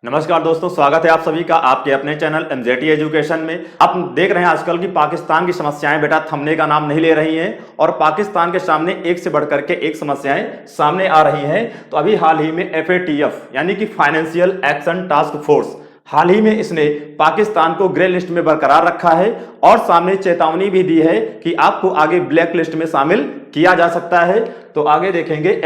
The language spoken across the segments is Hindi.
नमस्कार दोस्तों, स्वागत है आप सभी का आपके अपने चैनल एमजेटी एजुकेशन में। आप देख रहे हैं आजकल की पाकिस्तान की समस्याएं बेटा थमने का नाम नहीं ले रही हैं और पाकिस्तान के सामने एक से बढ़कर के एक समस्याएं सामने आ रही हैं। तो अभी हाल ही में FATF यानी कि फाइनेंशियल एक्शन टास्क फोर्स हाल ही में इसने पाकिस्तान को ग्रे लिस्ट में बरकरार रखा है और सामने चेतावनी भी दी है कि आपको आगे ब्लैक लिस्ट में शामिल किया जा सकता है। तो आगे देखेंगे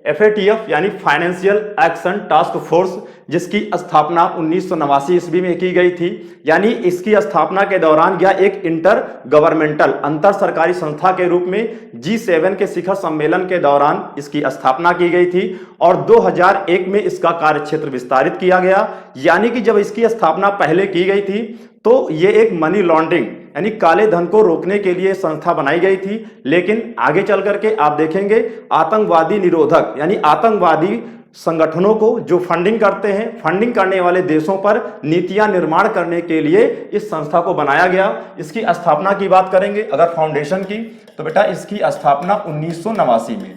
FATF यानी फाइनेंशियल एक्शन टास्क फोर्स, जिसकी स्थापना 1989 ईस्वी में की गई थी। यानी इसकी स्थापना के दौरान यह एक इंटर गवर्नमेंटल अंतर सरकारी संस्था के रूप में G7 के शिखर सम्मेलन के दौरान इसकी स्थापना की गई थी और 2001 में इसका कार्यक्षेत्र विस्तारित किया गया। यानी कि जब इसकी स्थापना पहले की गई थी तो ये एक मनी लॉन्ड्रिंग यानी काले धन को रोकने के लिए संस्था बनाई गई थी, लेकिन आगे चल करके आप देखेंगे आतंकवादी निरोधक यानी आतंकवादी संगठनों को जो फंडिंग करते हैं, फंडिंग करने वाले देशों पर नीतियां निर्माण करने के लिए इस संस्था को बनाया गया। इसकी स्थापना की बात करेंगे अगर फाउंडेशन की, तो बेटा इसकी स्थापना 1989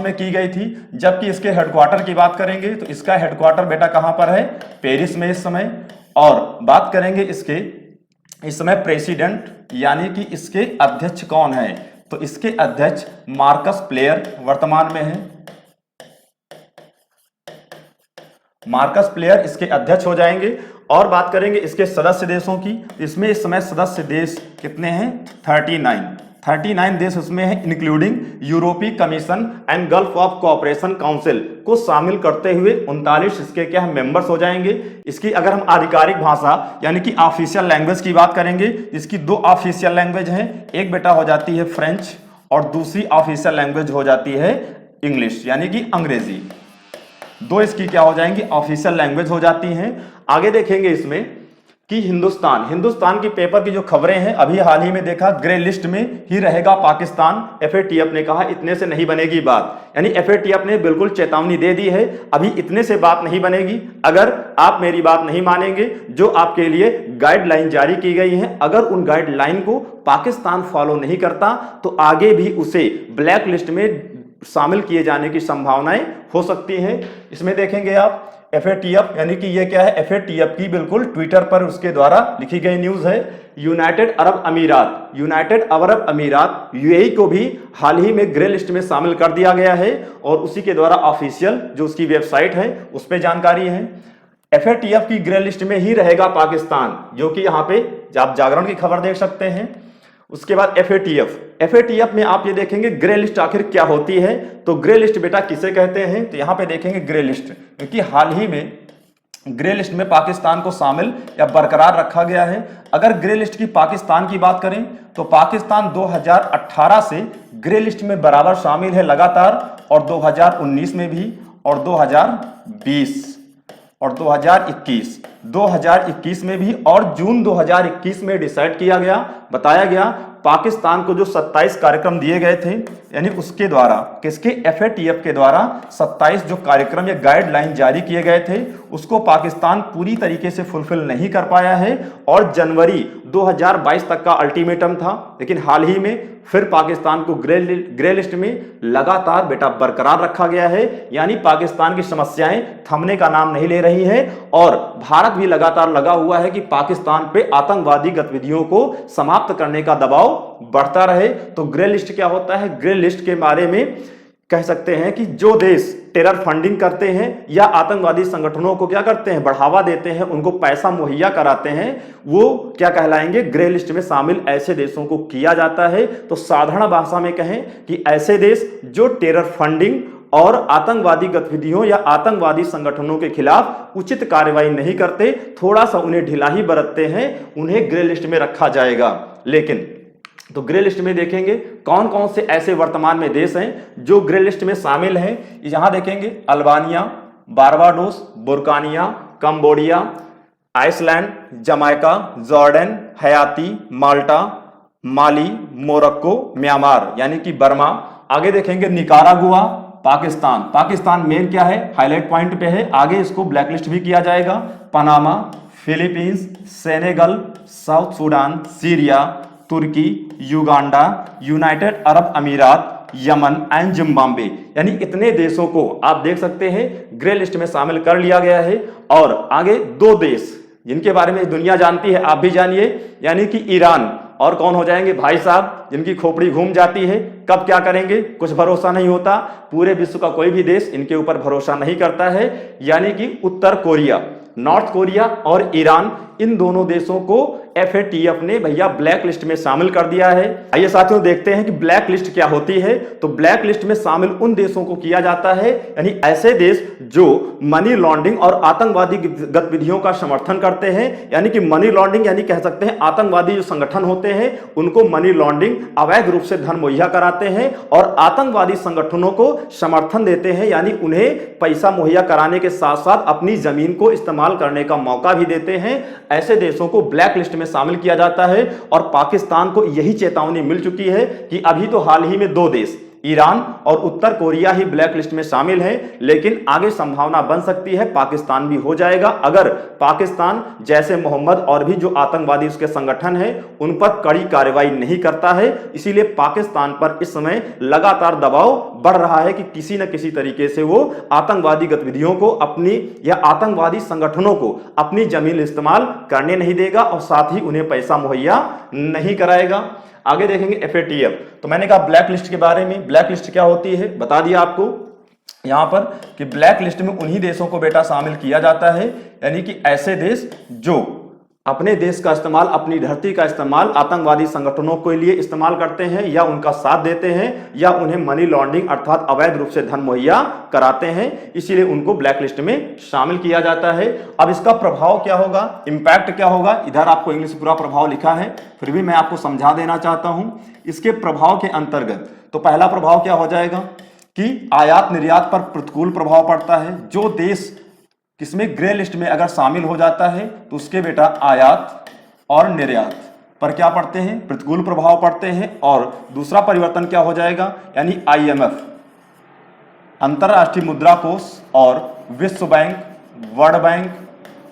में की गई थी। जबकि इसके हेडक्वार्टर की बात करेंगे तो इसका हेडक्वार्टर बेटा कहां पर है, पेरिस में इस समय। और बात करेंगे इसके इस समय प्रेसिडेंट यानी कि इसके अध्यक्ष कौन है, तो इसके अध्यक्ष मार्कस प्लेयर वर्तमान में है। मार्कस प्लेयर इसके अध्यक्ष हो जाएंगे। और बात करेंगे इसके सदस्य देशों की, इसमें इस समय सदस्य देश कितने हैं, 39 देश उसमें हैं, इंक्लूडिंग यूरोपीय commission and gulf of cooperation council को शामिल करते हुए 39 इसके क्या मेंबर्स हो जाएंगे। इसकी अगर हम आधिकारिक भाषा यानी कि ऑफिशियल लैंग्वेज की बात करेंगे, इसकी दो ऑफिशियल लैंग्वेज हैं, एक बेटा हो जाती है फ्रेंच और दूसरी ऑफिशियल लैंग्वेज हो जाती है इंग्लिश यानी कि अंग्रेजी। दो इसकी क्या हो जाएंगी, ऑफिशियल लैंग्वेज हो जाती हैं। आगे देखेंगे इसमें कि हिंदुस्तान की पेपर की जो खबरें हैं, अभी हाल ही में देखा ग्रे लिस्ट में ही रहेगा पाकिस्तान। FATF ने कहा इतने से नहीं बनेगी बात, यानी FATF ने बिल्कुल चेतावनी दे दी है, अभी इतने से बात नहीं बनेगी। अगर आप मेरी बात नहीं मानेंगे, जो आपके लिए गाइडलाइन जारी की गई है, अगर उन गाइडलाइन को पाकिस्तान फॉलो नहीं करता तो आगे भी उसे ब्लैक लिस्ट में शामिल किए जाने की संभावनाएं हो सकती हैं। इसमें देखेंगे आप FATF यानी कि ये क्या है, FATF की बिल्कुल ट्विटर पर उसके द्वारा लिखी गई न्यूज है। यूनाइटेड अरब अमीरात UAE को भी हाल ही में ग्रे लिस्ट में शामिल कर दिया गया है और उसी के द्वारा ऑफिशियल जो उसकी वेबसाइट है उस पर जानकारी है। FATF की ग्रे लिस्ट में ही रहेगा पाकिस्तान, जो कि यहाँ पे आप जागरण की खबर देख सकते हैं। उसके बाद FATF में आप ये देखेंगे ग्रे लिस्ट आखिर क्या होती है, तो ग्रे लिस्ट बेटा किसे कहते हैं, तो यहां पे देखेंगे ग्रे लिस्ट, क्योंकि हाल ही में ग्रे लिस्ट में पाकिस्तान को शामिल या बरकरार रखा गया है। अगर ग्रे लिस्ट की पाकिस्तान की बात करें तो पाकिस्तान 2018 से ग्रे लिस्ट में बराबर शामिल है लगातार, और 2019 में भी, और 2020 और 2021 में भी, और जून 2021 में डिसाइड किया गया, बताया गया पाकिस्तान को जो 27 कार्यक्रम दिए गए थे, यानी उसके द्वारा किसके, FATF के द्वारा 27 जो कार्यक्रम या गाइडलाइन जारी किए गए थे उसको पाकिस्तान पूरी तरीके से फुलफिल नहीं कर पाया है और जनवरी 2022 तक का अल्टीमेटम था। लेकिन हाल ही में फिर पाकिस्तान को ग्रे लिस्ट में लगातार बेटा बरकरार रखा गया है, यानी पाकिस्तान की समस्याएं थमने का नाम नहीं ले रही है और भारत भी लगातार लगा हुआ है कि पाकिस्तान पे आतंकवादी गतिविधियों को समाप्त करने का दबाव बढ़ता रहे। तो ग्रे लिस्ट क्या होता है, ग्रे लिस्ट के बारे में कह सकते हैं कि जो देश टेरर फंडिंग करते हैं या आतंकवादी संगठनों को क्या करते हैं, बढ़ावा देते हैं, उनको पैसा मुहैया कराते हैं, वो क्या कहलाएंगे, ग्रे लिस्ट में शामिल ऐसे देशों को किया जाता है। तो साधारण भाषा में कहें कि ऐसे देश जो टेरर फंडिंग और आतंकवादी गतिविधियों या आतंकवादी संगठनों के खिलाफ उचित कार्रवाई नहीं करते, थोड़ा सा उन्हें ढिलाई बरतते हैं, उन्हें ग्रे लिस्ट में रखा जाएगा। लेकिन तो ग्रे लिस्ट में देखेंगे कौन कौन से ऐसे वर्तमान में देश हैं जो ग्रे लिस्ट में शामिल हैं। यहां देखेंगे अल्बानिया, बारबाडोस, बुर्कानिया, Cambodia, Iceland, Jamaica, Jordan, Haiti, Malta, माली, मोरक्को, म्यांमार यानी कि बर्मा। आगे देखेंगे निकारागुआ, पाकिस्तान मेन क्या है, हाईलाइट पॉइंट पे है, आगे इसको ब्लैकलिस्ट भी किया जाएगा। Panama, Philippines, Senegal, South Sudan, Syria, तुर्की, Uganda, United Arab Emirates, Yemen and Zimbabwe, यानी इतने देशों को आप देख सकते हैं ग्रे लिस्ट में शामिल कर लिया गया है। और आगे दो देश जिनके बारे में दुनिया जानती है, आप भी जानिए, यानी कि ईरान और कौन हो जाएंगे भाई साहब, जिनकी खोपड़ी घूम जाती है, कब क्या करेंगे कुछ भरोसा नहीं होता। पूरे विश्व का कोई भी देश इनके ऊपर भरोसा नहीं करता है, यानी कि उत्तर कोरिया, नॉर्थ कोरिया और ईरान, इन दोनों देशों को FATF ने भैया ब्लैक लिस्ट में शामिल कर दिया है। आइए साथियों देखते हैं कि ब्लैक लिस्ट क्या होती है। तो ब्लैक लिस्ट में शामिल उन देशों को किया जाता है, यानी ऐसे देश जो मनी लॉन्ड्रिंग और आतंकवादी गतिविधियों का समर्थन करते हैं, यानी कि मनी लॉन्ड्रिंग यानी कह सकते हैं आतंकवादी जो संगठन होते हैं उनको मनी लॉन्ड्रिंग अवैध रूप से धन मुहैया कराते हैं और आतंकवादी संगठनों को समर्थन देते हैं, यानी उन्हें पैसा मुहैया कराने के साथ साथ अपनी जमीन को इस्तेमाल करने का मौका भी देते हैं। ऐसे देशों को ब्लैक लिस्ट में शामिल किया जाता है और पाकिस्तान को यही चेतावनी मिल चुकी है कि अभी तो हाल ही में दो देश ईरान और उत्तर कोरिया ही ब्लैक लिस्ट में शामिल हैं, लेकिन आगे संभावना बन सकती है पाकिस्तान भी हो जाएगा अगर पाकिस्तान जैसे मोहम्मद और भी जो आतंकवादी उसके संगठन है उन पर कड़ी कार्रवाई नहीं करता है। इसीलिए पाकिस्तान पर इस समय लगातार दबाव बढ़ रहा है कि किसी न किसी तरीके से वो आतंकवादी गतिविधियों को अपनी या आतंकवादी संगठनों को अपनी जमीन इस्तेमाल करने नहीं देगा और साथ ही उन्हें पैसा मुहैया नहीं कराएगा। आगे देखेंगे FATF। तो मैंने कहा ब्लैक लिस्ट के बारे में, ब्लैक लिस्ट क्या होती है बता दिया आपको यहां पर कि ब्लैक लिस्ट में उन्हीं देशों को बेटा शामिल किया जाता है, यानी कि ऐसे देश जो अपने देश का इस्तेमाल, अपनी धरती का इस्तेमाल आतंकवादी संगठनों के लिए इस्तेमाल करते हैं या उनका साथ देते हैं या उन्हें मनी लॉन्ड्रिंग अर्थात अवैध रूप से धन मुहैया कराते हैं, इसीलिए उनको ब्लैक लिस्ट में शामिल किया जाता है। अब इसका प्रभाव क्या होगा, इंपैक्ट क्या होगा, इधर आपको इंग्लिश पूरा प्रभाव लिखा है, फिर भी मैं आपको समझा देना चाहता हूं। इसके प्रभाव के अंतर्गत तो पहला प्रभाव क्या हो जाएगा कि आयात निर्यात पर प्रतिकूल प्रभाव पड़ता है। जो देश किसमें ग्रे लिस्ट में अगर शामिल हो जाता है तो उसके बेटा आयात और निर्यात पर क्या पड़ते हैं, प्रतिकूल प्रभाव पड़ते हैं। और दूसरा परिवर्तन क्या हो जाएगा, यानी IMF, अंतरराष्ट्रीय मुद्रा कोष और विश्व बैंक, वर्ल्ड बैंक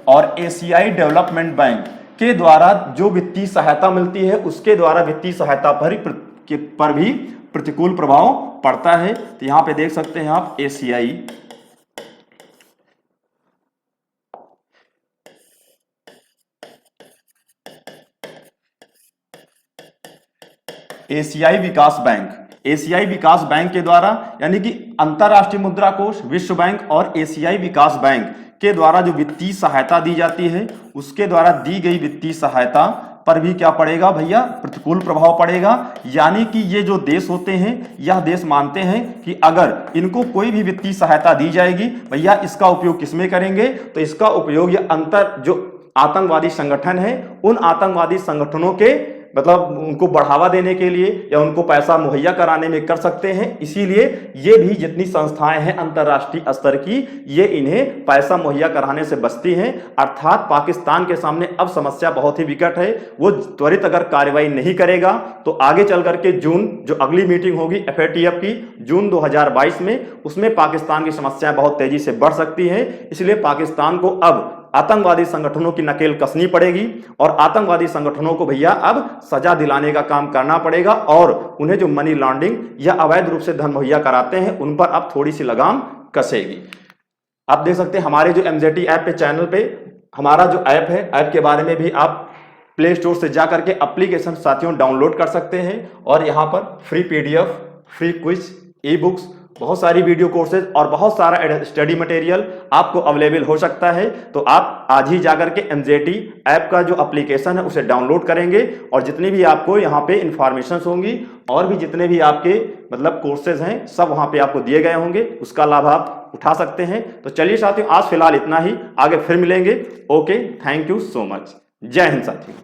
और एशियाई डेवलपमेंट बैंक के द्वारा जो वित्तीय सहायता मिलती है उसके द्वारा वित्तीय सहायता पर भी प्रतिकूल प्रभाव पड़ता है। तो यहां पे देख सकते हैं आप एशियाई विकास बैंक, एशियाई विकास बैंक के द्वारा, यानी कि अंतरराष्ट्रीय मुद्रा कोष, विश्व बैंक और एशियाई विकास बैंक के द्वारा जो वित्तीय सहायता दी जाती है उसके द्वारा दी गई वित्तीय सहायता पर भी क्या पड़ेगा भैया, प्रतिकूल प्रभाव पड़ेगा। यानी कि ये जो देश होते हैं यह देश मानते हैं कि अगर इनको कोई भी वित्तीय सहायता दी जाएगी भैया इसका उपयोग किसमें करेंगे, तो इसका उपयोग ये जो आतंकवादी संगठन है उन आतंकवादी संगठनों के मतलब उनको बढ़ावा देने के लिए या उनको पैसा मुहैया कराने में कर सकते हैं। इसीलिए ये भी जितनी संस्थाएं हैं अंतरराष्ट्रीय स्तर की ये इन्हें पैसा मुहैया कराने से बचती हैं। अर्थात पाकिस्तान के सामने अब समस्या बहुत ही विकट है, वो त्वरित अगर कार्रवाई नहीं करेगा तो आगे चल करके जून जो अगली मीटिंग होगी FATF की जून 2022 में, उसमें पाकिस्तान की समस्याएं बहुत तेजी से बढ़ सकती है। इसलिए पाकिस्तान को अब आतंकवादी संगठनों की नकेल कसनी पड़ेगी और आतंकवादी संगठनों को भैया अब सजा दिलाने का काम करना पड़ेगा और उन्हें जो मनी लॉन्ड्रिंग या अवैध रूप से धन मुहैया कराते हैं उन पर अब थोड़ी सी लगाम कसेगी। आप देख सकते हैं हमारे जो MZT ऐप पे चैनल पे हमारा जो ऐप है, ऐप के बारे में भी आप प्ले स्टोर से जा करके एप्लीकेशन साथियों डाउनलोड कर सकते हैं और यहाँ पर free PDF, free quiz, e-books, बहुत सारी वीडियो कोर्सेज और बहुत सारा स्टडी मटेरियल आपको अवेलेबल हो सकता है। तो आप आज ही जाकर के MZT ऐप का जो एप्लीकेशन है उसे डाउनलोड करेंगे और जितनी भी आपको यहाँ पे इंफॉर्मेशन होंगी और भी जितने भी आपके मतलब कोर्सेज हैं सब वहाँ पे आपको दिए गए होंगे, उसका लाभ आप उठा सकते हैं। तो चलिए साथियों आज फिलहाल इतना ही, आगे फिर मिलेंगे। Okay, thank you so much, जय हिंद साथियों।